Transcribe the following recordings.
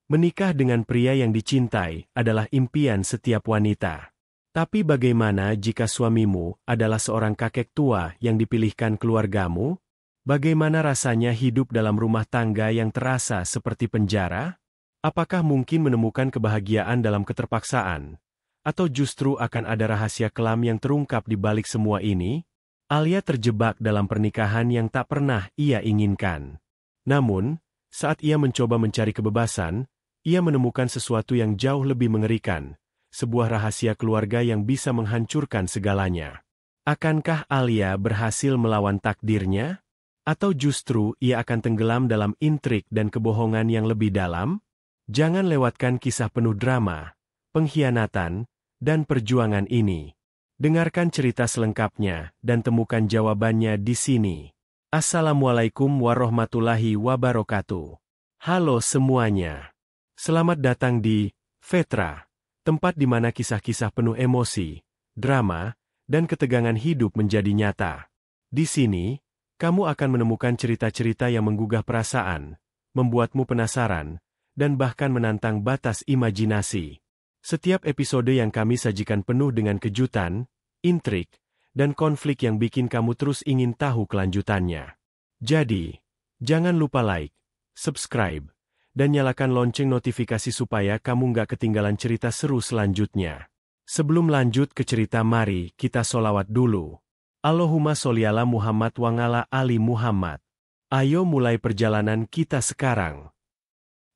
Menikah dengan pria yang dicintai adalah impian setiap wanita. Tapi bagaimana jika suamimu adalah seorang kakek tua yang dipilihkan keluargamu? Bagaimana rasanya hidup dalam rumah tangga yang terasa seperti penjara? Apakah mungkin menemukan kebahagiaan dalam keterpaksaan? Atau justru akan ada rahasia kelam yang terungkap di balik semua ini? Alia terjebak dalam pernikahan yang tak pernah ia inginkan. Namun, saat ia mencoba mencari kebebasan, ia menemukan sesuatu yang jauh lebih mengerikan, sebuah rahasia keluarga yang bisa menghancurkan segalanya. Akankah Alia berhasil melawan takdirnya? Atau justru ia akan tenggelam dalam intrik dan kebohongan yang lebih dalam? Jangan lewatkan kisah penuh drama, pengkhianatan, dan perjuangan ini. Dengarkan cerita selengkapnya dan temukan jawabannya di sini. Assalamualaikum warahmatullahi wabarakatuh. Halo semuanya. Selamat datang di Vetra, tempat di mana kisah-kisah penuh emosi, drama, dan ketegangan hidup menjadi nyata. Di sini, kamu akan menemukan cerita-cerita yang menggugah perasaan, membuatmu penasaran, dan bahkan menantang batas imajinasi. Setiap episode yang kami sajikan penuh dengan kejutan, intrik, dan konflik yang bikin kamu terus ingin tahu kelanjutannya. Jadi, jangan lupa like, subscribe, dan nyalakan lonceng notifikasi supaya kamu nggak ketinggalan cerita seru selanjutnya. Sebelum lanjut ke cerita, mari kita sholawat dulu. Allahumma sholli ala Muhammad wa ala ali Muhammad. Ayo mulai perjalanan kita sekarang.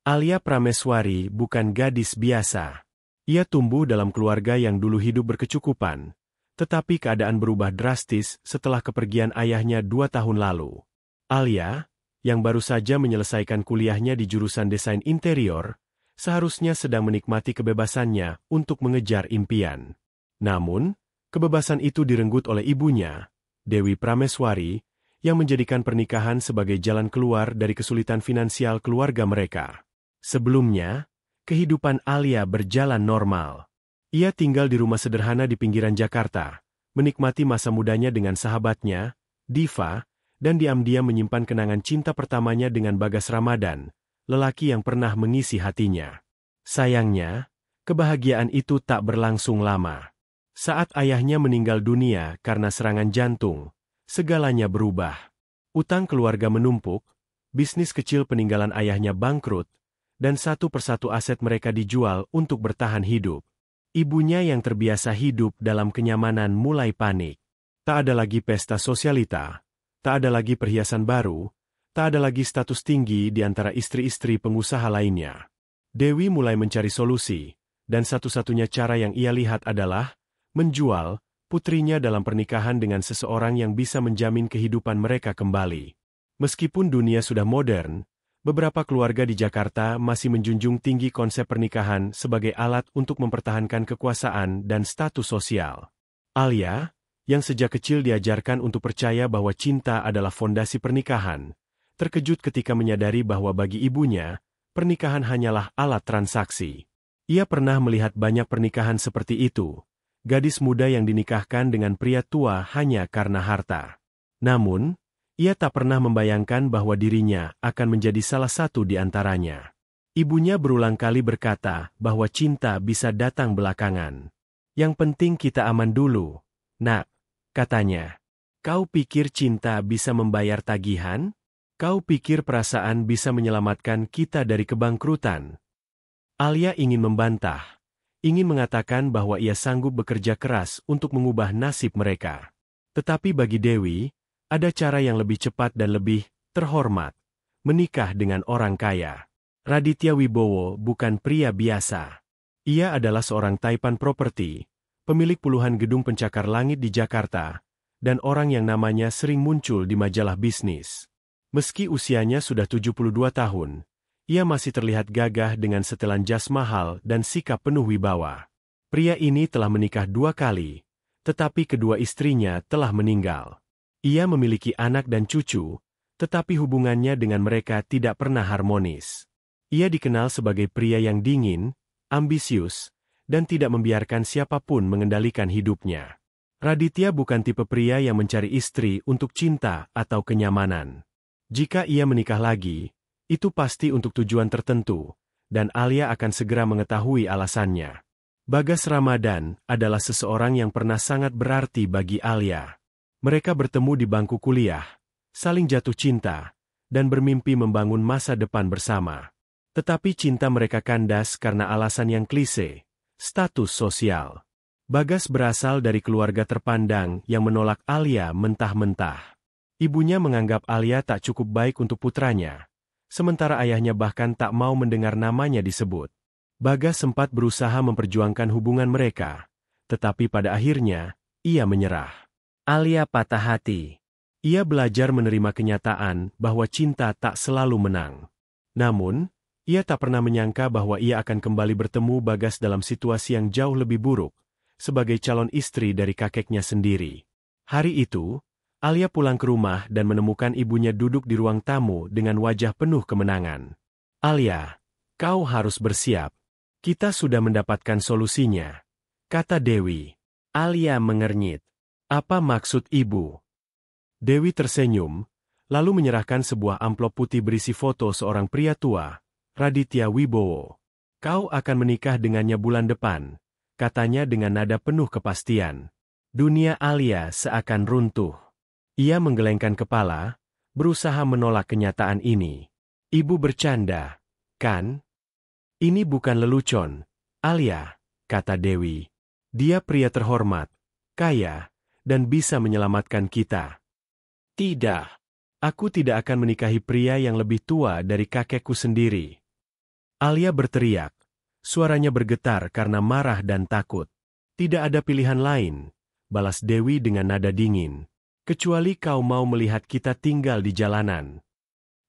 Alia Prameswari bukan gadis biasa. Ia tumbuh dalam keluarga yang dulu hidup berkecukupan, tetapi keadaan berubah drastis setelah kepergian ayahnya 2 tahun lalu. Alia, yang baru saja menyelesaikan kuliahnya di jurusan desain interior, seharusnya sedang menikmati kebebasannya untuk mengejar impian. Namun, kebebasan itu direnggut oleh ibunya, Dewi Prameswari, yang menjadikan pernikahan sebagai jalan keluar dari kesulitan finansial keluarga mereka. Sebelumnya, kehidupan Alia berjalan normal. Ia tinggal di rumah sederhana di pinggiran Jakarta, menikmati masa mudanya dengan sahabatnya, Diva, dan diam-diam menyimpan kenangan cinta pertamanya dengan Bagas Ramadan, lelaki yang pernah mengisi hatinya. Sayangnya, kebahagiaan itu tak berlangsung lama. Saat ayahnya meninggal dunia karena serangan jantung, segalanya berubah. Utang keluarga menumpuk, bisnis kecil peninggalan ayahnya bangkrut, dan satu persatu aset mereka dijual untuk bertahan hidup. Ibunya yang terbiasa hidup dalam kenyamanan mulai panik. Tak ada lagi pesta sosialita. Tak ada lagi perhiasan baru, tak ada lagi status tinggi di antara istri-istri pengusaha lainnya. Dewi mulai mencari solusi, dan satu-satunya cara yang ia lihat adalah menjual putrinya dalam pernikahan dengan seseorang yang bisa menjamin kehidupan mereka kembali. Meskipun dunia sudah modern, beberapa keluarga di Jakarta masih menjunjung tinggi konsep pernikahan sebagai alat untuk mempertahankan kekuasaan dan status sosial. Alia, yang sejak kecil diajarkan untuk percaya bahwa cinta adalah fondasi pernikahan, terkejut ketika menyadari bahwa bagi ibunya, pernikahan hanyalah alat transaksi. Ia pernah melihat banyak pernikahan seperti itu, gadis muda yang dinikahkan dengan pria tua hanya karena harta. Namun, ia tak pernah membayangkan bahwa dirinya akan menjadi salah satu di antaranya. Ibunya berulang kali berkata bahwa cinta bisa datang belakangan. Yang penting kita aman dulu, nak. Katanya, kau pikir cinta bisa membayar tagihan? Kau pikir perasaan bisa menyelamatkan kita dari kebangkrutan? Alia ingin membantah, ingin mengatakan bahwa ia sanggup bekerja keras untuk mengubah nasib mereka. Tetapi bagi Dewi, ada cara yang lebih cepat dan lebih terhormat, menikah dengan orang kaya. Raditya Wibowo bukan pria biasa. Ia adalah seorang taipan properti, pemilik puluhan gedung pencakar langit di Jakarta, dan orang yang namanya sering muncul di majalah bisnis. Meski usianya sudah 72 tahun, ia masih terlihat gagah dengan setelan jas mahal dan sikap penuh wibawa. Pria ini telah menikah 2 kali, tetapi kedua istrinya telah meninggal. Ia memiliki anak dan cucu, tetapi hubungannya dengan mereka tidak pernah harmonis. Ia dikenal sebagai pria yang dingin, ambisius, dan tidak membiarkan siapapun mengendalikan hidupnya. Raditya bukan tipe pria yang mencari istri untuk cinta atau kenyamanan. Jika ia menikah lagi, itu pasti untuk tujuan tertentu, dan Alia akan segera mengetahui alasannya. Bagas Ramadan adalah seseorang yang pernah sangat berarti bagi Alia. Mereka bertemu di bangku kuliah, saling jatuh cinta, dan bermimpi membangun masa depan bersama. Tetapi cinta mereka kandas karena alasan yang klise, status sosial. Bagas berasal dari keluarga terpandang yang menolak Alia mentah-mentah. Ibunya menganggap Alia tak cukup baik untuk putranya, sementara ayahnya bahkan tak mau mendengar namanya disebut. Bagas sempat berusaha memperjuangkan hubungan mereka, tetapi pada akhirnya, ia menyerah. Alia patah hati. Ia belajar menerima kenyataan bahwa cinta tak selalu menang. Namun, ia tak pernah menyangka bahwa ia akan kembali bertemu Bagas dalam situasi yang jauh lebih buruk, sebagai calon istri dari kakeknya sendiri. Hari itu, Alia pulang ke rumah dan menemukan ibunya duduk di ruang tamu dengan wajah penuh kemenangan. "Alia, kau harus bersiap. Kita sudah mendapatkan solusinya," kata Dewi. Alia mengernyit. "Apa maksud ibu?" Dewi tersenyum, lalu menyerahkan sebuah amplop putih berisi foto seorang pria tua, Raditya Wibowo. "Kau akan menikah dengannya bulan depan," katanya dengan nada penuh kepastian. Dunia Alia seakan runtuh. Ia menggelengkan kepala, berusaha menolak kenyataan ini. "Ibu bercanda, kan? Ini bukan lelucon, Alia," kata Dewi. "Dia pria terhormat, kaya, dan bisa menyelamatkan kita." "Tidak. Aku tidak akan menikahi pria yang lebih tua dari kakekku sendiri." Alia berteriak. Suaranya bergetar karena marah dan takut. "Tidak ada pilihan lain," balas Dewi dengan nada dingin. "Kecuali kau mau melihat kita tinggal di jalanan."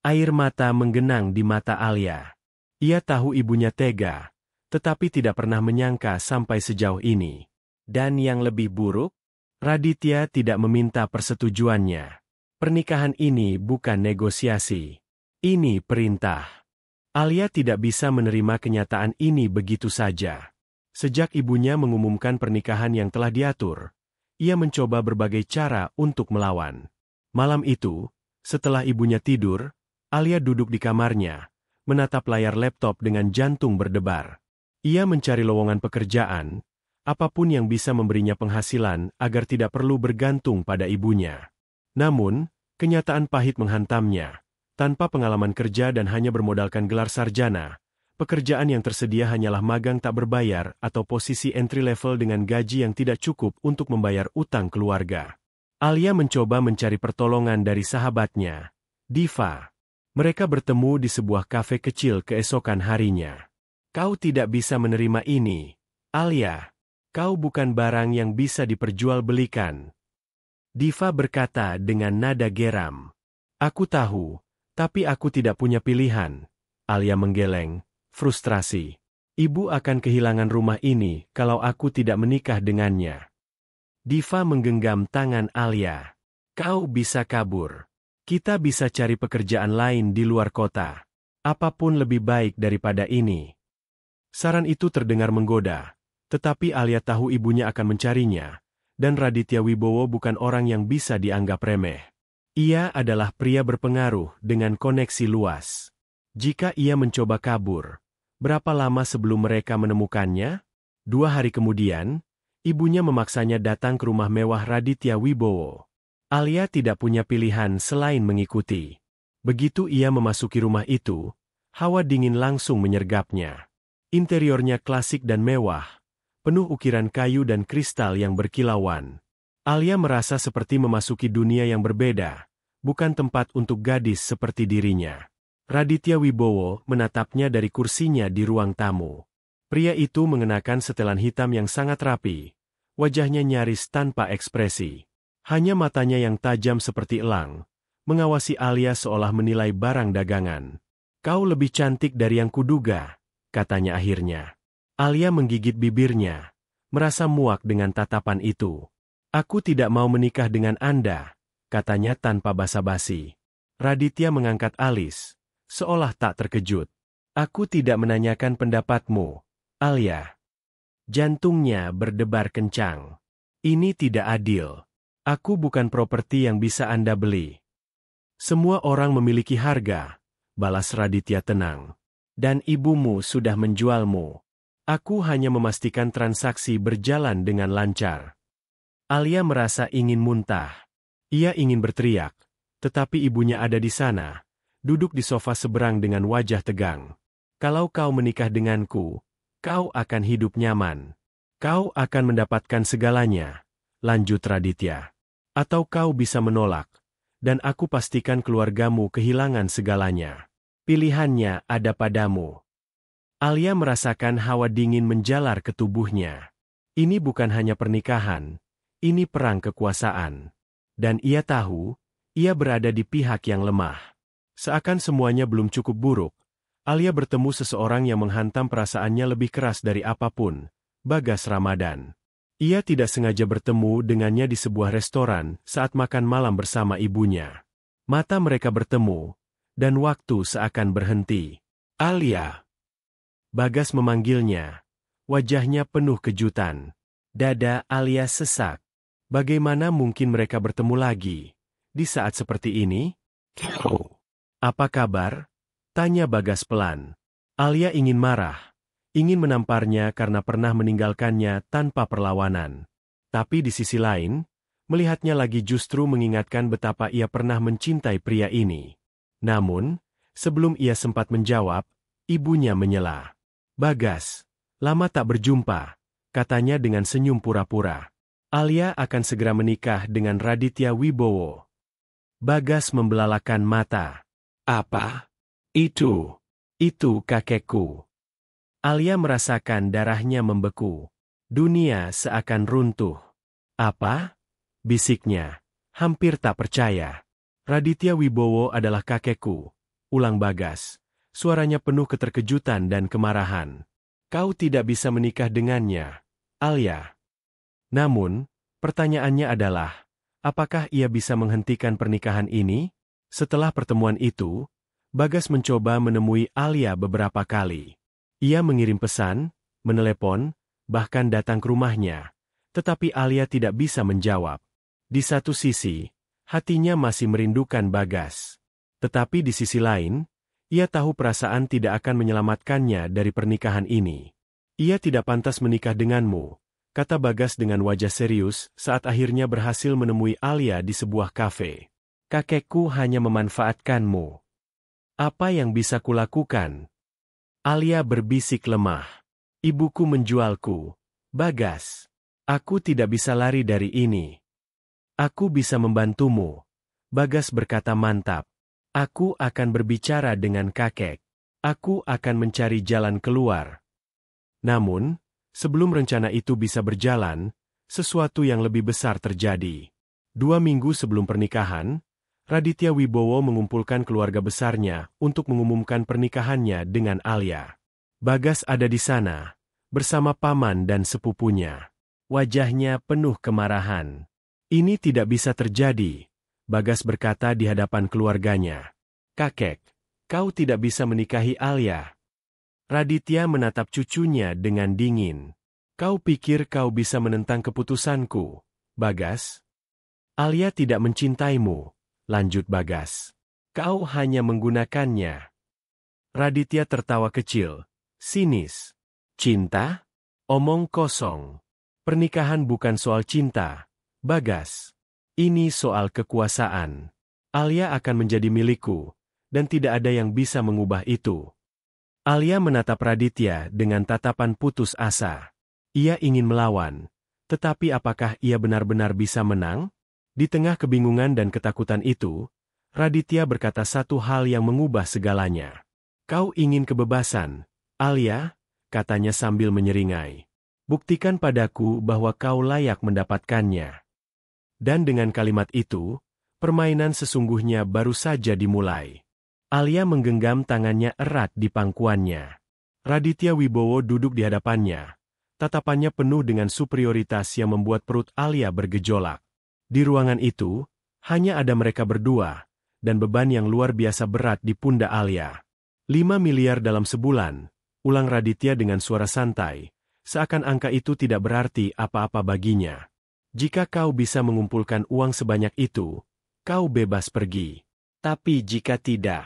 Air mata menggenang di mata Alia. Ia tahu ibunya tega, tetapi tidak pernah menyangka sampai sejauh ini. Dan yang lebih buruk, Raditya tidak meminta persetujuannya. Pernikahan ini bukan negosiasi. Ini perintah. Alia tidak bisa menerima kenyataan ini begitu saja. Sejak ibunya mengumumkan pernikahan yang telah diatur, ia mencoba berbagai cara untuk melawan. Malam itu, setelah ibunya tidur, Alia duduk di kamarnya, menatap layar laptop dengan jantung berdebar. Ia mencari lowongan pekerjaan, apapun yang bisa memberinya penghasilan agar tidak perlu bergantung pada ibunya. Namun, kenyataan pahit menghantamnya. Tanpa pengalaman kerja dan hanya bermodalkan gelar sarjana, pekerjaan yang tersedia hanyalah magang tak berbayar atau posisi entry level dengan gaji yang tidak cukup untuk membayar utang keluarga. Alia mencoba mencari pertolongan dari sahabatnya, Diva. Mereka bertemu di sebuah kafe kecil keesokan harinya. "Kau tidak bisa menerima ini, Alia. Kau bukan barang yang bisa diperjualbelikan," Diva berkata dengan nada geram. "Aku tahu, tapi aku tidak punya pilihan." Alia menggeleng, frustrasi. "Ibu akan kehilangan rumah ini kalau aku tidak menikah dengannya." Diva menggenggam tangan Alia. "Kau bisa kabur. Kita bisa cari pekerjaan lain di luar kota. Apapun lebih baik daripada ini." Saran itu terdengar menggoda, tetapi Alia tahu ibunya akan mencarinya, dan Raditya Wibowo bukan orang yang bisa dianggap remeh. Ia adalah pria berpengaruh dengan koneksi luas. Jika ia mencoba kabur, berapa lama sebelum mereka menemukannya? 2 hari kemudian, ibunya memaksanya datang ke rumah mewah Raditya Wibowo. Alia tidak punya pilihan selain mengikuti. Begitu ia memasuki rumah itu, hawa dingin langsung menyergapnya. Interiornya klasik dan mewah, penuh ukiran kayu dan kristal yang berkilauan. Alia merasa seperti memasuki dunia yang berbeda, bukan tempat untuk gadis seperti dirinya. Raditya Wibowo menatapnya dari kursinya di ruang tamu. Pria itu mengenakan setelan hitam yang sangat rapi, wajahnya nyaris tanpa ekspresi. Hanya matanya yang tajam seperti elang, mengawasi Alia seolah menilai barang dagangan. "Kau lebih cantik dari yang kuduga," katanya akhirnya. Alia menggigit bibirnya, merasa muak dengan tatapan itu. "Aku tidak mau menikah dengan Anda," katanya tanpa basa-basi. Raditya mengangkat alis, seolah tak terkejut. "Aku tidak menanyakan pendapatmu, Alia." Jantungnya berdebar kencang. "Ini tidak adil. Aku bukan properti yang bisa Anda beli." "Semua orang memiliki harga," balas Raditya tenang. Dan ibumu sudah menjualmu. Aku hanya memastikan transaksi berjalan dengan lancar. Alia merasa ingin muntah. Ia ingin berteriak, tetapi ibunya ada di sana, duduk di sofa seberang dengan wajah tegang. Kalau kau menikah denganku, kau akan hidup nyaman. Kau akan mendapatkan segalanya, lanjut Raditya. Atau kau bisa menolak, dan aku pastikan keluargamu kehilangan segalanya. Pilihannya ada padamu. Alia merasakan hawa dingin menjalar ke tubuhnya. Ini bukan hanya pernikahan, ini perang kekuasaan. Dan ia tahu, ia berada di pihak yang lemah. Seakan semuanya belum cukup buruk, Alia bertemu seseorang yang menghantam perasaannya lebih keras dari apapun, Bagas Ramadan. Ia tidak sengaja bertemu dengannya di sebuah restoran saat makan malam bersama ibunya. Mata mereka bertemu, dan waktu seakan berhenti. Alia. Bagas memanggilnya. Wajahnya penuh kejutan. Dada Alia sesak. Bagaimana mungkin mereka bertemu lagi? Di saat seperti ini? Apa kabar? Tanya Bagas pelan. Alia ingin marah. Ingin menamparnya karena pernah meninggalkannya tanpa perlawanan. Tapi di sisi lain, melihatnya lagi justru mengingatkan betapa ia pernah mencintai pria ini. Namun, sebelum ia sempat menjawab, ibunya menyela. Bagas, lama tak berjumpa, katanya dengan senyum pura-pura. Alia akan segera menikah dengan Raditya Wibowo. Bagas membelalakan mata. Apa? Itu kakekku. Alia merasakan darahnya membeku. Dunia seakan runtuh. Apa? Bisiknya. Hampir tak percaya. Raditya Wibowo adalah kakekku. Ulang Bagas. Suaranya penuh keterkejutan dan kemarahan. Kau tidak bisa menikah dengannya, Alia. Namun, pertanyaannya adalah, apakah ia bisa menghentikan pernikahan ini? Setelah pertemuan itu, Bagas mencoba menemui Alia beberapa kali. Ia mengirim pesan, menelepon, bahkan datang ke rumahnya. Tetapi Alia tidak bisa menjawab. Di satu sisi, hatinya masih merindukan Bagas. Tetapi di sisi lain, ia tahu perasaan tidak akan menyelamatkannya dari pernikahan ini. Ia tidak pantas menikah denganmu, kata Bagas dengan wajah serius saat akhirnya berhasil menemui Alia di sebuah kafe. Kakekku hanya memanfaatkanmu. Apa yang bisa kulakukan? Alia berbisik lemah. Ibuku menjualku. Bagas. Aku tidak bisa lari dari ini. Aku bisa membantumu. Bagas berkata mantap. Aku akan berbicara dengan kakek. Aku akan mencari jalan keluar. Namun, sebelum rencana itu bisa berjalan, sesuatu yang lebih besar terjadi. 2 minggu sebelum pernikahan, Raditya Wibowo mengumpulkan keluarga besarnya untuk mengumumkan pernikahannya dengan Alia. Bagas ada di sana, bersama paman dan sepupunya. Wajahnya penuh kemarahan. Ini tidak bisa terjadi, Bagas berkata di hadapan keluarganya. Kakek, kau tidak bisa menikahi Alia. Raditya menatap cucunya dengan dingin. Kau pikir kau bisa menentang keputusanku, Bagas? Alia tidak mencintaimu, lanjut Bagas. Kau hanya menggunakannya. Raditya tertawa kecil, sinis. Cinta? Omong kosong. Pernikahan bukan soal cinta, Bagas. Ini soal kekuasaan. Alia akan menjadi milikku, dan tidak ada yang bisa mengubah itu. Alia menatap Raditya dengan tatapan putus asa. Ia ingin melawan, tetapi apakah ia benar-benar bisa menang? Di tengah kebingungan dan ketakutan itu, Raditya berkata satu hal yang mengubah segalanya. Kau ingin kebebasan, Alia, katanya sambil menyeringai. Buktikan padaku bahwa kau layak mendapatkannya. Dan dengan kalimat itu, permainan sesungguhnya baru saja dimulai. Alia menggenggam tangannya erat di pangkuannya. Raditya Wibowo duduk di hadapannya. Tatapannya penuh dengan superioritas yang membuat perut Alia bergejolak. Di ruangan itu, hanya ada mereka berdua, dan beban yang luar biasa berat di pundak Alia. 5 miliar dalam sebulan, ulang Raditya dengan suara santai, seakan angka itu tidak berarti apa-apa baginya. Jika kau bisa mengumpulkan uang sebanyak itu, kau bebas pergi. Tapi jika tidak,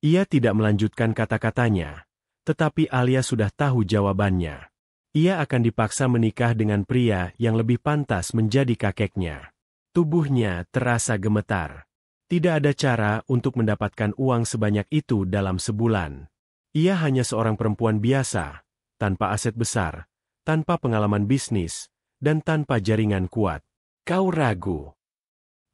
Ia tidak melanjutkan kata-katanya, tetapi Alia sudah tahu jawabannya. Ia akan dipaksa menikah dengan pria yang lebih pantas menjadi kakeknya. Tubuhnya terasa gemetar. Tidak ada cara untuk mendapatkan uang sebanyak itu dalam sebulan. Ia hanya seorang perempuan biasa, tanpa aset besar, tanpa pengalaman bisnis, dan tanpa jaringan kuat. Kau ragu.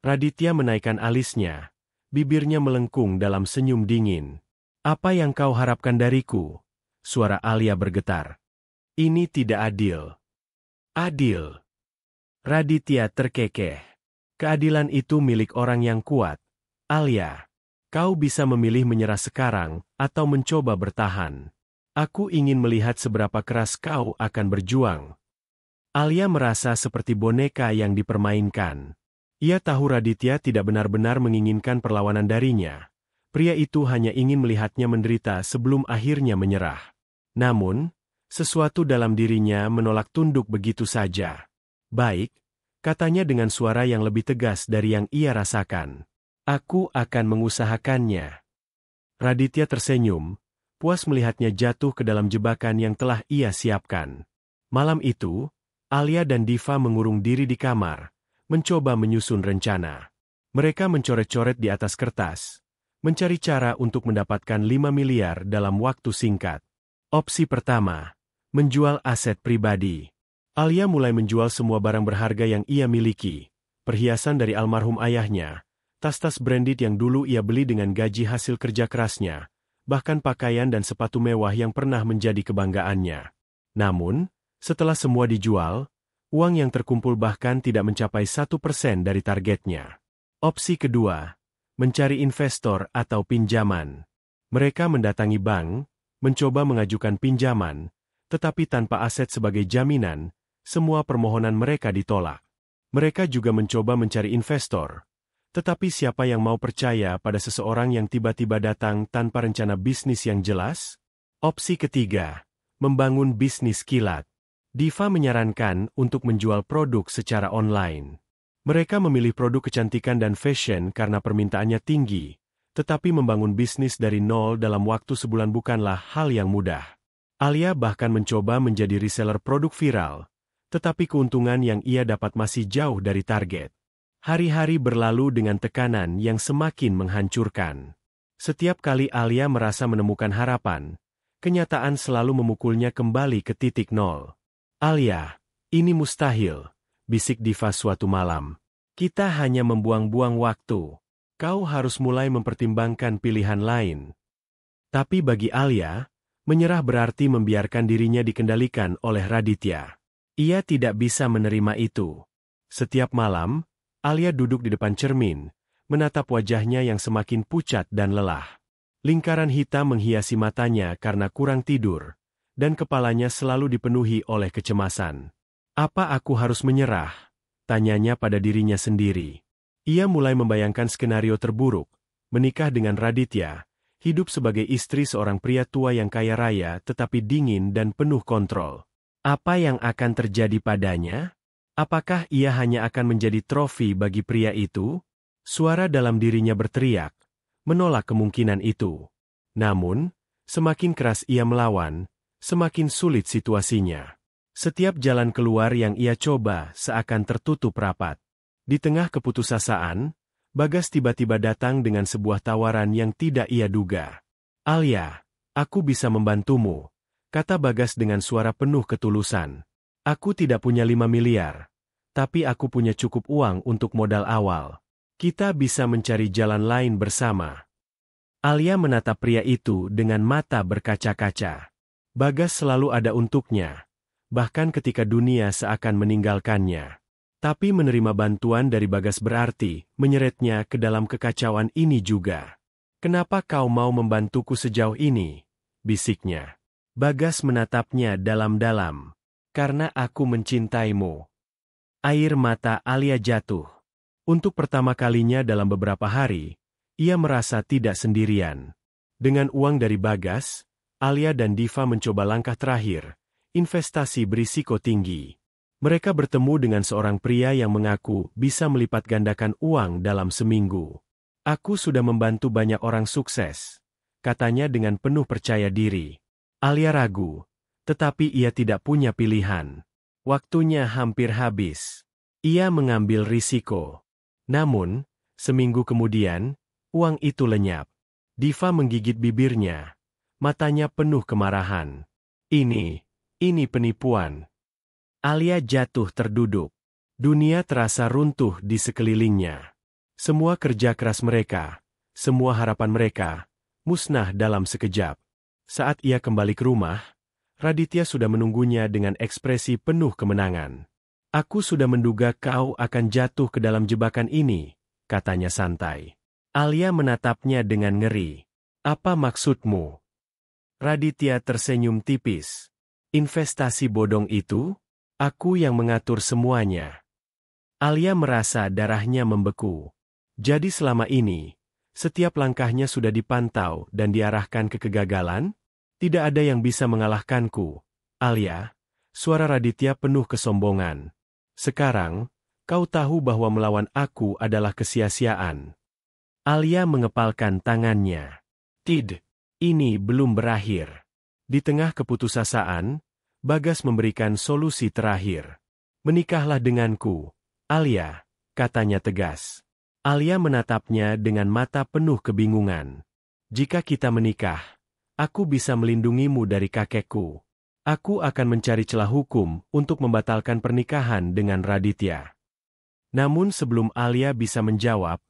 Raditya menaikkan alisnya. Bibirnya melengkung dalam senyum dingin. Apa yang kau harapkan dariku? Suara Alia bergetar. Ini tidak adil. Adil. Raditya terkekeh. Keadilan itu milik orang yang kuat. Alia, kau bisa memilih menyerah sekarang atau mencoba bertahan. Aku ingin melihat seberapa keras kau akan berjuang. Alia merasa seperti boneka yang dipermainkan. Ia tahu Raditya tidak benar-benar menginginkan perlawanan darinya. Pria itu hanya ingin melihatnya menderita sebelum akhirnya menyerah. Namun, sesuatu dalam dirinya menolak tunduk begitu saja. Baik, katanya dengan suara yang lebih tegas dari yang ia rasakan. Aku akan mengusahakannya. Raditya tersenyum, puas melihatnya jatuh ke dalam jebakan yang telah ia siapkan. Malam itu, Alia dan Diva mengurung diri di kamar, mencoba menyusun rencana. Mereka mencoret-coret di atas kertas, mencari cara untuk mendapatkan 5 miliar dalam waktu singkat. Opsi pertama, menjual aset pribadi. Alia mulai menjual semua barang berharga yang ia miliki, perhiasan dari almarhum ayahnya, tas-tas branded yang dulu ia beli dengan gaji hasil kerja kerasnya, bahkan pakaian dan sepatu mewah yang pernah menjadi kebanggaannya. Namun, setelah semua dijual, uang yang terkumpul bahkan tidak mencapai 1% dari targetnya. Opsi kedua, mencari investor atau pinjaman. Mereka mendatangi bank, mencoba mengajukan pinjaman, tetapi tanpa aset sebagai jaminan, semua permohonan mereka ditolak. Mereka juga mencoba mencari investor. Tetapi siapa yang mau percaya pada seseorang yang tiba-tiba datang tanpa rencana bisnis yang jelas? Opsi ketiga, membangun bisnis kilat. Diva menyarankan untuk menjual produk secara online. Mereka memilih produk kecantikan dan fashion karena permintaannya tinggi, tetapi membangun bisnis dari nol dalam waktu sebulan bukanlah hal yang mudah. Alia bahkan mencoba menjadi reseller produk viral, tetapi keuntungan yang ia dapat masih jauh dari target. Hari-hari berlalu dengan tekanan yang semakin menghancurkan. Setiap kali Alia merasa menemukan harapan, kenyataan selalu memukulnya kembali ke titik nol. Alia, ini mustahil, bisik Diva suatu malam. Kita hanya membuang-buang waktu. Kau harus mulai mempertimbangkan pilihan lain. Tapi bagi Alia, menyerah berarti membiarkan dirinya dikendalikan oleh Raditya. Ia tidak bisa menerima itu. Setiap malam, Alia duduk di depan cermin, menatap wajahnya yang semakin pucat dan lelah. Lingkaran hitam menghiasi matanya karena kurang tidur, dan kepalanya selalu dipenuhi oleh kecemasan. Apa aku harus menyerah? Tanyanya pada dirinya sendiri. Ia mulai membayangkan skenario terburuk, menikah dengan Raditya, hidup sebagai istri seorang pria tua yang kaya raya tetapi dingin dan penuh kontrol. Apa yang akan terjadi padanya? Apakah ia hanya akan menjadi trofi bagi pria itu? Suara dalam dirinya berteriak, menolak kemungkinan itu. Namun, semakin keras ia melawan, semakin sulit situasinya. Setiap jalan keluar yang ia coba seakan tertutup rapat. Di tengah keputusasaan, Bagas tiba-tiba datang dengan sebuah tawaran yang tidak ia duga. Alia, aku bisa membantumu, kata Bagas dengan suara penuh ketulusan. Aku tidak punya 5 miliar, tapi aku punya cukup uang untuk modal awal. Kita bisa mencari jalan lain bersama. Alia menatap pria itu dengan mata berkaca-kaca. Bagas selalu ada untuknya, bahkan ketika dunia seakan meninggalkannya. Tapi menerima bantuan dari Bagas berarti menyeretnya ke dalam kekacauan ini juga. Kenapa kau mau membantuku sejauh ini? Bisiknya. Bagas menatapnya dalam-dalam. Karena aku mencintaimu. Air mata Alia jatuh. Untuk pertama kalinya dalam beberapa hari, ia merasa tidak sendirian. Dengan uang dari Bagas, Alia dan Diva mencoba langkah terakhir, investasi berisiko tinggi. Mereka bertemu dengan seorang pria yang mengaku bisa melipat gandakan uang dalam seminggu. Aku sudah membantu banyak orang sukses. katanya dengan penuh percaya diri. Alia ragu, tetapi ia tidak punya pilihan. Waktunya hampir habis. Ia mengambil risiko. Namun, seminggu kemudian, uang itu lenyap. Diva menggigit bibirnya. Matanya penuh kemarahan. Ini penipuan. Alia jatuh terduduk. Dunia terasa runtuh di sekelilingnya. Semua kerja keras mereka, semua harapan mereka, musnah dalam sekejap. Saat ia kembali ke rumah, Raditya sudah menunggunya dengan ekspresi penuh kemenangan. Aku sudah menduga kau akan jatuh ke dalam jebakan ini, katanya santai. Alia menatapnya dengan ngeri. Apa maksudmu? Raditya tersenyum tipis. Investasi bodong itu? Aku yang mengatur semuanya. Alia merasa darahnya membeku. Jadi selama ini, setiap langkahnya sudah dipantau dan diarahkan ke kegagalan? Tidak ada yang bisa mengalahkanku. Alia, suara Raditya penuh kesombongan. Sekarang, kau tahu bahwa melawan aku adalah kesia-siaan. Alia mengepalkan tangannya. Ini belum berakhir. Di tengah keputusasaan, Bagas memberikan solusi terakhir. Menikahlah denganku, Alia, katanya tegas. Alia menatapnya dengan mata penuh kebingungan. Jika kita menikah, aku bisa melindungimu dari kakekku. Aku akan mencari celah hukum untuk membatalkan pernikahan dengan Raditya. Namun sebelum Alia bisa menjawab,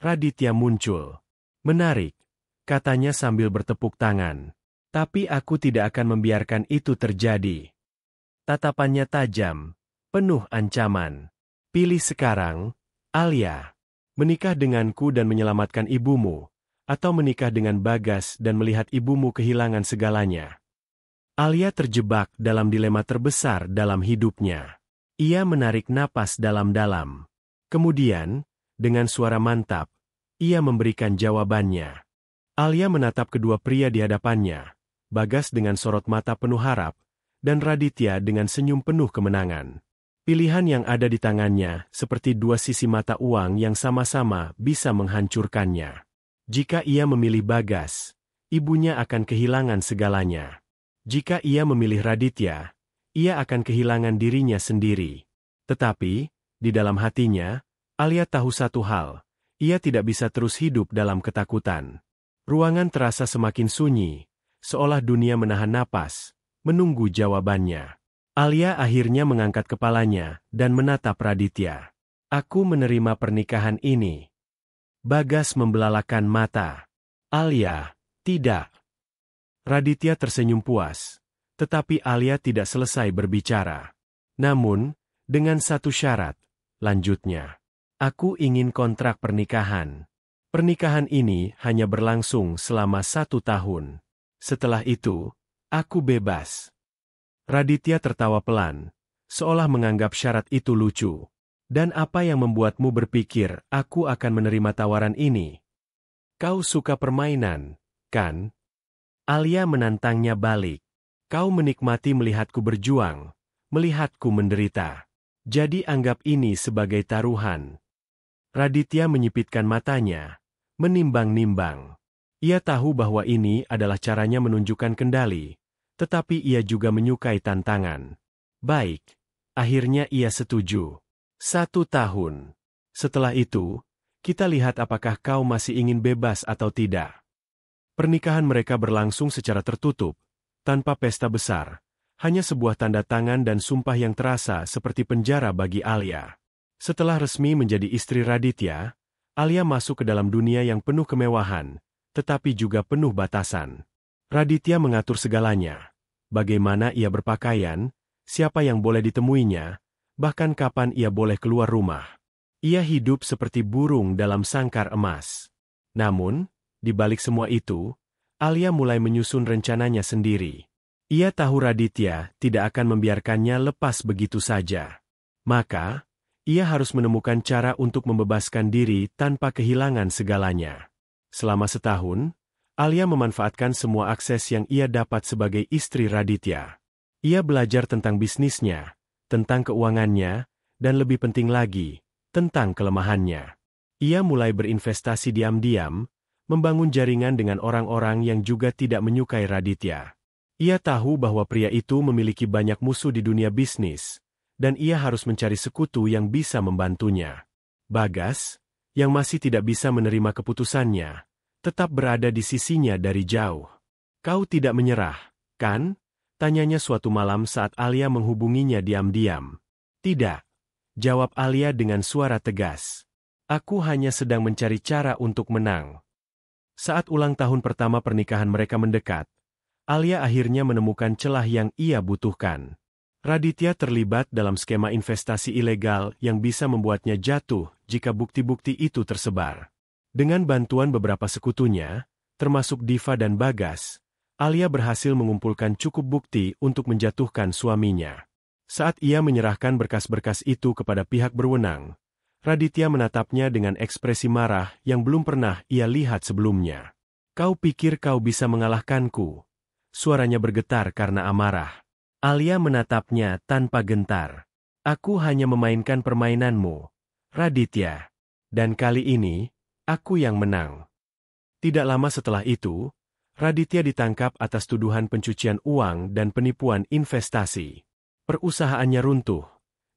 Raditya muncul. Menarik, katanya sambil bertepuk tangan. Tapi aku tidak akan membiarkan itu terjadi. Tatapannya tajam, penuh ancaman. Pilih sekarang, Alia. Menikah denganku dan menyelamatkan ibumu, atau menikah dengan Bagas dan melihat ibumu kehilangan segalanya. Alia terjebak dalam dilema terbesar dalam hidupnya. Ia menarik napas dalam-dalam. Kemudian, dengan suara mantap, ia memberikan jawabannya. Alia menatap kedua pria di hadapannya, Bagas dengan sorot mata penuh harap, dan Raditya dengan senyum penuh kemenangan. Pilihan yang ada di tangannya seperti dua sisi mata uang yang sama-sama bisa menghancurkannya. Jika ia memilih Bagas, ibunya akan kehilangan segalanya. Jika ia memilih Raditya, ia akan kehilangan dirinya sendiri. Tetapi, di dalam hatinya, Alia tahu satu hal, ia tidak bisa terus hidup dalam ketakutan. Ruangan terasa semakin sunyi, seolah dunia menahan napas, menunggu jawabannya. Alia akhirnya mengangkat kepalanya dan menatap Raditya. Aku menerima pernikahan ini. Bagas membelalakan mata. Alia, tidak. Raditya tersenyum puas, tetapi Alia tidak selesai berbicara. Namun, dengan satu syarat, lanjutnya. Aku ingin kontrak pernikahan. Pernikahan ini hanya berlangsung selama 1 tahun. Setelah itu, aku bebas. Raditya tertawa pelan, seolah menganggap syarat itu lucu. Dan apa yang membuatmu berpikir aku akan menerima tawaran ini? Kau suka permainan, kan? Alia menantangnya balik. Kau menikmati melihatku berjuang, melihatku menderita. Jadi anggap ini sebagai taruhan. Raditya menyipitkan matanya, menimbang-nimbang. Ia tahu bahwa ini adalah caranya menunjukkan kendali, tetapi ia juga menyukai tantangan. Baik, akhirnya ia setuju. 1 tahun. Setelah itu, kita lihat apakah kau masih ingin bebas atau tidak. Pernikahan mereka berlangsung secara tertutup, tanpa pesta besar, hanya sebuah tanda tangan dan sumpah yang terasa seperti penjara bagi Alia. Setelah resmi menjadi istri Raditya, Alia masuk ke dalam dunia yang penuh kemewahan, tetapi juga penuh batasan. Raditya mengatur segalanya. Bagaimana ia berpakaian, siapa yang boleh ditemuinya, bahkan kapan ia boleh keluar rumah. Ia hidup seperti burung dalam sangkar emas. Namun, di balik semua itu, Alia mulai menyusun rencananya sendiri. Ia tahu Raditya tidak akan membiarkannya lepas begitu saja. Maka, ia harus menemukan cara untuk membebaskan diri tanpa kehilangan segalanya. Selama setahun, Alia memanfaatkan semua akses yang ia dapat sebagai istri Raditya. Ia belajar tentang bisnisnya, tentang keuangannya, dan lebih penting lagi, tentang kelemahannya. Ia mulai berinvestasi diam-diam, membangun jaringan dengan orang-orang yang juga tidak menyukai Raditya. Ia tahu bahwa pria itu memiliki banyak musuh di dunia bisnis, dan ia harus mencari sekutu yang bisa membantunya. Bagas, yang masih tidak bisa menerima keputusannya, tetap berada di sisinya dari jauh. "Kau tidak menyerah, kan?" tanyanya suatu malam saat Alia menghubunginya diam-diam. "Tidak," jawab Alia dengan suara tegas. "Aku hanya sedang mencari cara untuk menang." Saat ulang tahun pertama pernikahan mereka mendekat, Alia akhirnya menemukan celah yang ia butuhkan. Raditya terlibat dalam skema investasi ilegal yang bisa membuatnya jatuh jika bukti-bukti itu tersebar. Dengan bantuan beberapa sekutunya, termasuk Diva dan Bagas, Alia berhasil mengumpulkan cukup bukti untuk menjatuhkan suaminya. Saat ia menyerahkan berkas-berkas itu kepada pihak berwenang, Raditya menatapnya dengan ekspresi marah yang belum pernah ia lihat sebelumnya. "Kau pikir kau bisa mengalahkanku?" Suaranya bergetar karena amarah. Alia menatapnya tanpa gentar. "Aku hanya memainkan permainanmu, Raditya. Dan kali ini, aku yang menang." Tidak lama setelah itu, Raditya ditangkap atas tuduhan pencucian uang dan penipuan investasi. Perusahaannya runtuh,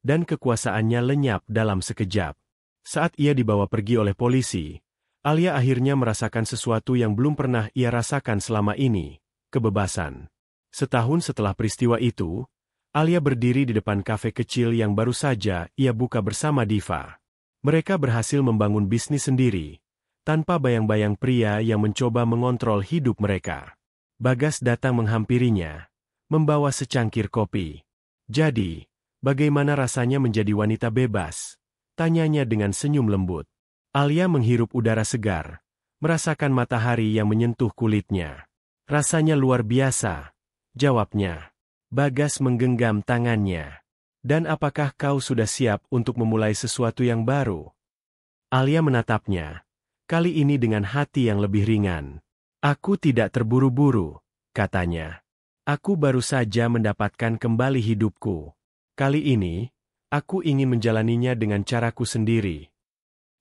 dan kekuasaannya lenyap dalam sekejap. Saat ia dibawa pergi oleh polisi, Alia akhirnya merasakan sesuatu yang belum pernah ia rasakan selama ini, kebebasan. Setahun setelah peristiwa itu, Alia berdiri di depan kafe kecil yang baru saja ia buka bersama Diva. Mereka berhasil membangun bisnis sendiri, tanpa bayang-bayang pria yang mencoba mengontrol hidup mereka. Bagas datang menghampirinya, membawa secangkir kopi. "Jadi, bagaimana rasanya menjadi wanita bebas?" tanyanya dengan senyum lembut. Alia menghirup udara segar, merasakan matahari yang menyentuh kulitnya. "Rasanya luar biasa," jawabnya. Bagas menggenggam tangannya. "Dan apakah kau sudah siap untuk memulai sesuatu yang baru?" Alia menatapnya, kali ini dengan hati yang lebih ringan. "Aku tidak terburu-buru," katanya. "Aku baru saja mendapatkan kembali hidupku. Kali ini, aku ingin menjalaninya dengan caraku sendiri."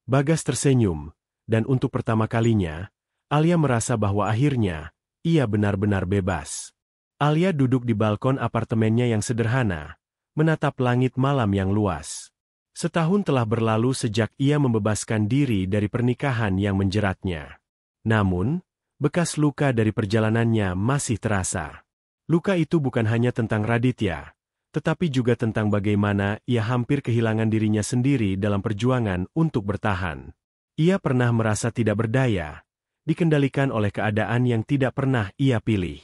Bagas tersenyum, dan untuk pertama kalinya, Alia merasa bahwa akhirnya, ia benar-benar bebas. Alia duduk di balkon apartemennya yang sederhana, menatap langit malam yang luas. Setahun telah berlalu sejak ia membebaskan diri dari pernikahan yang menjeratnya. Namun, bekas luka dari perjalanannya masih terasa. Luka itu bukan hanya tentang Raditya, tetapi juga tentang bagaimana ia hampir kehilangan dirinya sendiri dalam perjuangan untuk bertahan. Ia pernah merasa tidak berdaya, dikendalikan oleh keadaan yang tidak pernah ia pilih.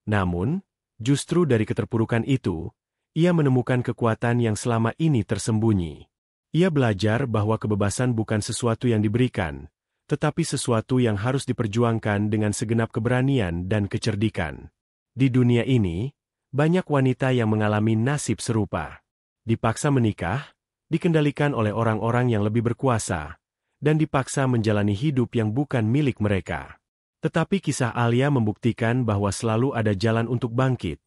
Namun, justru dari keterpurukan itu, ia menemukan kekuatan yang selama ini tersembunyi. Ia belajar bahwa kebebasan bukan sesuatu yang diberikan, tetapi sesuatu yang harus diperjuangkan dengan segenap keberanian dan kecerdikan. Di dunia ini, banyak wanita yang mengalami nasib serupa. Dipaksa menikah, dikendalikan oleh orang-orang yang lebih berkuasa, dan dipaksa menjalani hidup yang bukan milik mereka. Tetapi kisah Alia membuktikan bahwa selalu ada jalan untuk bangkit,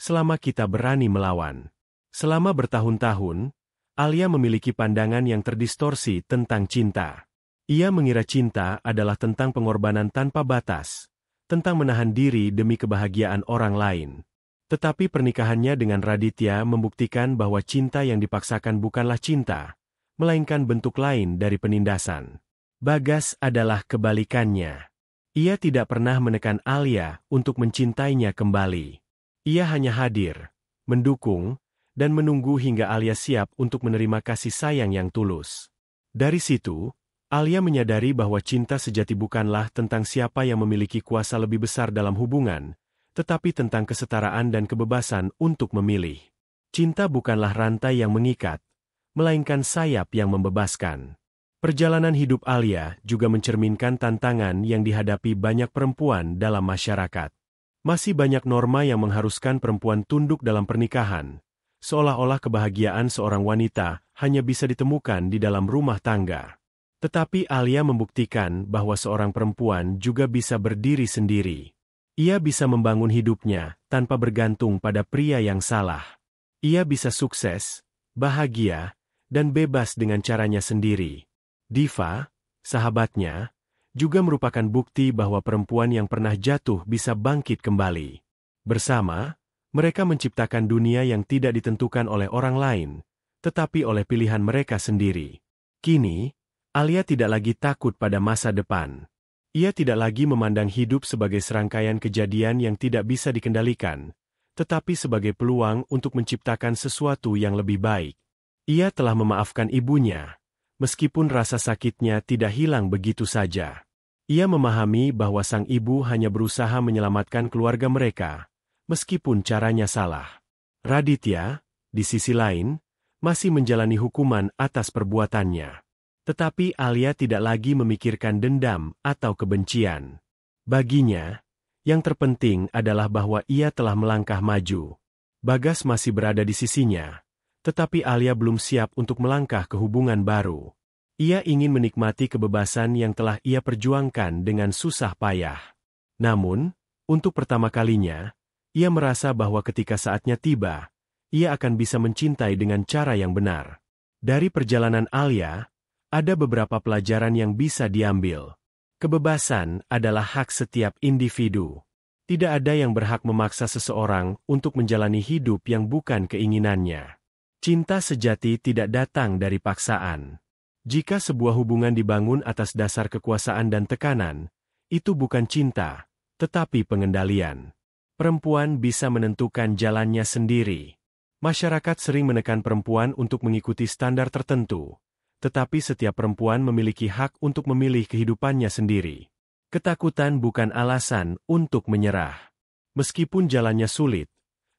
selama kita berani melawan. Selama bertahun-tahun, Alia memiliki pandangan yang terdistorsi tentang cinta. Ia mengira cinta adalah tentang pengorbanan tanpa batas, tentang menahan diri demi kebahagiaan orang lain. Tetapi pernikahannya dengan Raditya membuktikan bahwa cinta yang dipaksakan bukanlah cinta, melainkan bentuk lain dari penindasan. Bagas adalah kebalikannya. Ia tidak pernah menekan Alia untuk mencintainya kembali. Ia hanya hadir, mendukung, dan menunggu hingga Alia siap untuk menerima kasih sayang yang tulus. Dari situ, Alia menyadari bahwa cinta sejati bukanlah tentang siapa yang memiliki kuasa lebih besar dalam hubungan, tetapi tentang kesetaraan dan kebebasan untuk memilih. Cinta bukanlah rantai yang mengikat, melainkan sayap yang membebaskan. Perjalanan hidup Alia juga mencerminkan tantangan yang dihadapi banyak perempuan dalam masyarakat. Masih banyak norma yang mengharuskan perempuan tunduk dalam pernikahan, seolah-olah kebahagiaan seorang wanita hanya bisa ditemukan di dalam rumah tangga. Tetapi Alia membuktikan bahwa seorang perempuan juga bisa berdiri sendiri. Ia bisa membangun hidupnya tanpa bergantung pada pria yang salah. Ia bisa sukses, bahagia, dan bebas dengan caranya sendiri. Diva, sahabatnya, juga merupakan bukti bahwa perempuan yang pernah jatuh bisa bangkit kembali. Bersama, mereka menciptakan dunia yang tidak ditentukan oleh orang lain, tetapi oleh pilihan mereka sendiri. Kini, Alia tidak lagi takut pada masa depan. Ia tidak lagi memandang hidup sebagai serangkaian kejadian yang tidak bisa dikendalikan, tetapi sebagai peluang untuk menciptakan sesuatu yang lebih baik. Ia telah memaafkan ibunya, meskipun rasa sakitnya tidak hilang begitu saja. Ia memahami bahwa sang ibu hanya berusaha menyelamatkan keluarga mereka, meskipun caranya salah. Raditya, di sisi lain, masih menjalani hukuman atas perbuatannya. Tetapi Alia tidak lagi memikirkan dendam atau kebencian. Baginya, yang terpenting adalah bahwa ia telah melangkah maju. Bagas masih berada di sisinya, tetapi Alia belum siap untuk melangkah ke hubungan baru. Ia ingin menikmati kebebasan yang telah ia perjuangkan dengan susah payah. Namun, untuk pertama kalinya, ia merasa bahwa ketika saatnya tiba, ia akan bisa mencintai dengan cara yang benar. Dari perjalanan Alia, ada beberapa pelajaran yang bisa diambil. Kebebasan adalah hak setiap individu. Tidak ada yang berhak memaksa seseorang untuk menjalani hidup yang bukan keinginannya. Cinta sejati tidak datang dari paksaan. Jika sebuah hubungan dibangun atas dasar kekuasaan dan tekanan, itu bukan cinta, tetapi pengendalian. Perempuan bisa menentukan jalannya sendiri. Masyarakat sering menekan perempuan untuk mengikuti standar tertentu, tetapi setiap perempuan memiliki hak untuk memilih kehidupannya sendiri. Ketakutan bukan alasan untuk menyerah. Meskipun jalannya sulit,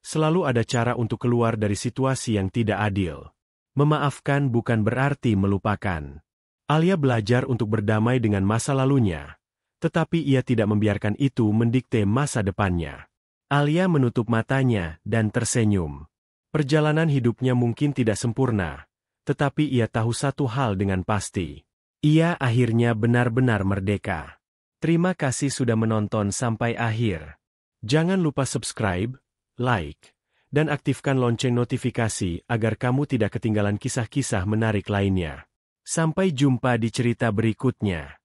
selalu ada cara untuk keluar dari situasi yang tidak adil. Memaafkan bukan berarti melupakan. Alia belajar untuk berdamai dengan masa lalunya, tetapi ia tidak membiarkan itu mendikte masa depannya. Alia menutup matanya dan tersenyum. Perjalanan hidupnya mungkin tidak sempurna, tetapi ia tahu satu hal dengan pasti. Ia akhirnya benar-benar merdeka. Terima kasih sudah menonton sampai akhir. Jangan lupa subscribe, like, dan aktifkan lonceng notifikasi agar kamu tidak ketinggalan kisah-kisah menarik lainnya. Sampai jumpa di cerita berikutnya.